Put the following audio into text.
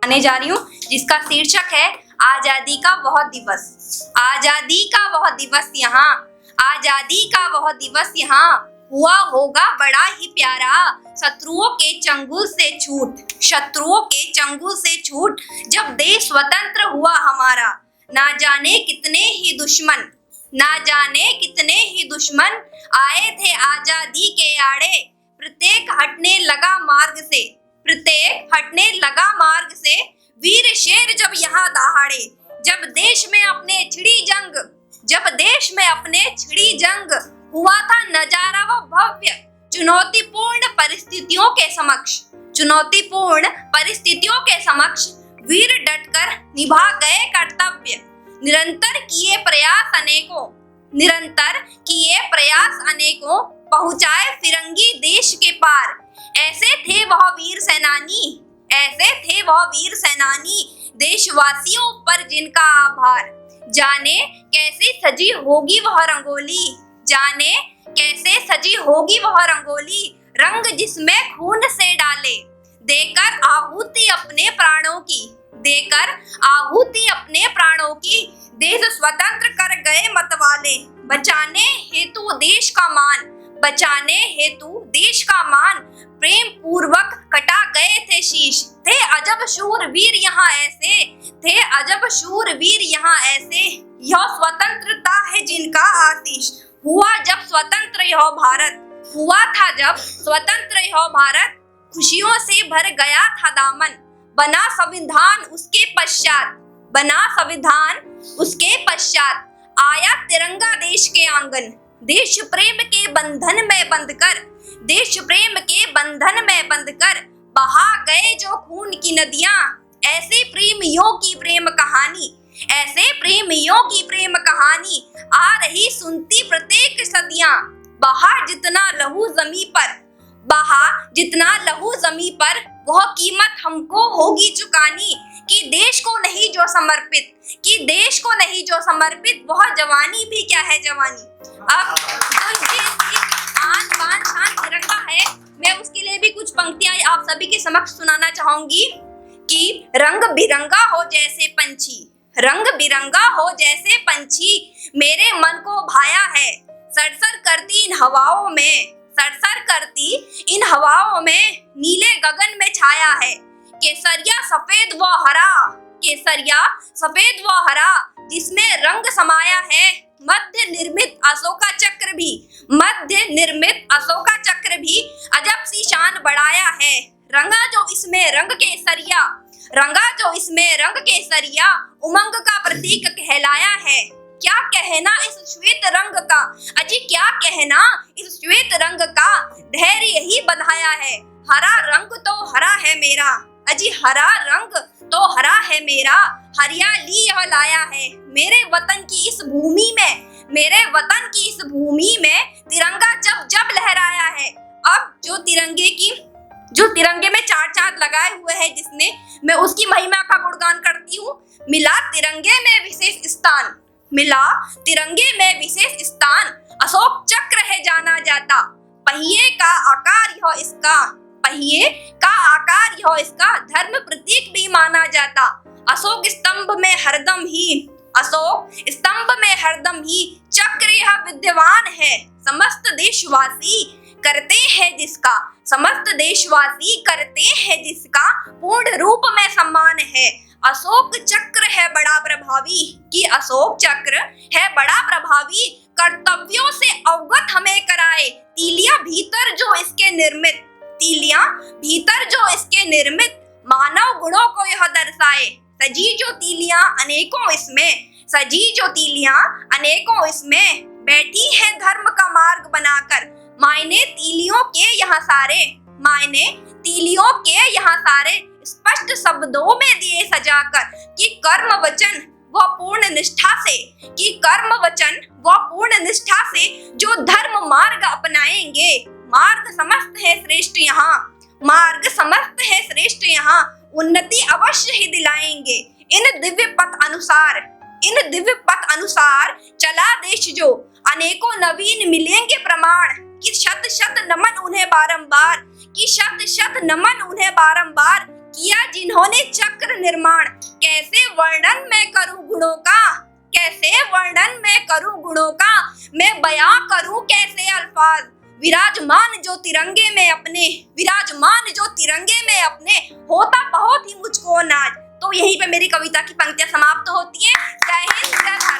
आने जा रही हूँ, जिसका शीर्षक है आजादी का वह दिवस। आजादी का वह दिवस यहाँ, आजादी का वह दिवस यहाँ हुआ होगा बड़ा ही प्यारा। शत्रुओं के चंगुल से छूट, शत्रुओं के चंगुल से छूट जब देश स्वतंत्र हुआ हमारा। ना जाने कितने ही दुश्मन, ना जाने कितने ही दुश्मन आए थे आजादी के आड़े। प्रत्येक हटने लगा मार्ग से, प्रत्येक हटने लगा मार्ग से वीर शेर जब यहाँ दहाड़े। जब देश में अपने छिड़ी जंग, जब देश में अपने छिड़ी जंग हुआ था नजारा वो भव्य। चुनौतीपूर्ण परिस्थितियों के समक्ष, चुनौतीपूर्ण परिस्थितियों के समक्ष वीर डटकर निभा गए कर्तव्य। निरंतर किए प्रयास अनेकों, निरंतर किए प्रयास अनेकों पहुंचाए फिरंगी देश के पार। ऐसे थे वह वीर सेनानी, ऐसे थे वह वीर सेनानी देशवासियों पर जिनका आभार। जाने कैसे सजी होगी वह रंगोली, जाने कैसे सजी होगी वह रंगोली। रंग जिसमें खून से डाले, देकर आहुति अपने प्राणों की, देकर आहुति अपने प्राणों की देश स्वतंत्र कर गए मतवाले। बचाने हेतु देश का मान, बचाने हेतु देश का मान प्रेम पूर्वक कटा गए थे शीश। थे अजब शूर वीर यहाँ ऐसे, थे अजब शूर वीर यहाँ ऐसे। यह स्वतंत्रता है जिनका आशीष। हुआ जब स्वतंत्र यह भारत, हुआ था जब स्वतंत्र यह भारत। खुशियों से भर गया था दामन, बना संविधान उसके पश्चात, बना संविधान उसके पश्चात। आया तिरंगा देश के आंगन, देश प्रेम के बंधन में बंधकर, देश प्रेम के बंधन में बंधकर। बहा गए जो खून की नदियां, ऐसे प्रेमियों की प्रेम कहानी, ऐसे प्रेमियों की प्रेम कहानी आ रही सुनती प्रत्येक सदियां। बहा जितना लहू जमी पर, बहा जितना लहू जमी पर वह कीमत हमको होगी चुकानी। कि देश को नहीं जो समर्पित, कि देश को नहीं जो समर्पित वह जवानी भी क्या है जवानी। अब तो ये आन बान शान तिरंगा है, मैं उसके लिए भी कुछ पंक्तियां आप सभी के समक्ष सुनाना चाहूंगी कि रंग बिरंगा हो जैसे पंछी, रंग बिरंगा हो जैसे पंछी मेरे मन को भाया है। सरसर करती इन हवाओं में, सरसर करती इन हवाओं में नीले गगन में छाया है। केसरिया सफेद व हरा, केसरिया सफेद व हरा जिसमें रंग समाया है। मध्य निर्मित अशोका चक्र भी, मध्य निर्मित अशोका चक्र भी अजब सी शान बढ़ाया है। रंगा जो इसमें रंग केसरिया, रंगा जो इसमें रंग केसरिया उमंग का प्रतीक कहलाया है। क्या कहना इस श्वेत रंग का, अजी क्या कहना इस श्वेत रंग का, धैर्य ही बंधाया है। हरा रंग तो हरा है मेरा, अजी हरा रंग तो हरा है मेरा। हरियाली यह लाया है मेरे वतन की इस भूमि में, मेरे वतन की इस भूमि में तिरंगा जब जब लहराया है। अब जो तिरंगे की, जो तिरंगे में चार चांद लगाए हुए हैं जिसने, मैं उसकी महिमा का गुणगान करती हूँ। मिला तिरंगे में विशेष स्थान, मिला तिरंगे में विशेष स्थान। अशोक चक्र है जाना जाता, पहिए का आकार यह इसका, पहिए का आकार यह इसका। धर्म प्रतीक भी माना जाता। अशोक स्तंभ में हरदम ही, अशोक स्तंभ में हरदम ही चक्र यह विद्यमान है। समस्त देशवासी करते हैं जिसका, समस्त देशवासी करते हैं जिसका पूर्ण रूप में सम्मान है। अशोक चक्र है बड़ा प्रभावी, कि अशोक चक्र है बड़ा प्रभावी। कर्तव्यों से अवगत हमें कराए, तीलियां भीतर जो इसके निर्मित, तीलियां भीतर जो इसके निर्मित। मानव गुणों को यह दर्शाए, सजी जो तीलियां अनेकों इसमें, सजी जो तीलियां अनेकों इसमें। बैठी है धर्म का मार्ग बनाकर, मायने तीलियों के यहाँ सारे, मायने तीलियों के यहाँ सारे स्पष्ट शब्दों में दिए सजाकर। कि कर्म वचन व पूर्ण निष्ठा से, कि कर्म वचन व पूर्ण निष्ठा से जो धर्म मार्ग अपनाएंगे। मार्ग समस्त है श्रेष्ठ यहाँ, मार्ग समस्त है श्रेष्ठ यहाँ। उन्नति अवश्य ही दिलाएंगे इन दिव्य पथ अनुसार, इन दिव्य पथ अनुसार चला देश जो। अनेकों नवीन मिलेंगे प्रमाण, कि शत शत नमन उन्हें बारंबार, कि शत शत नमन उन्हें बारंबार। किया जिन्होंने चक्र निर्माण, कैसे वर्णन मैं करूं गुणों का, कैसे वर्णन मैं करूं गुणों का, मैं बयां करूं कैसे अल्फाज, विराजमान जो तिरंगे में अपने, विराजमान जो तिरंगे में अपने, होता बहुत ही मुझको नाज। तो यहीं पे मेरी कविता की पंक्तियां समाप्त होती हैं। जय हिंद, जय भारत।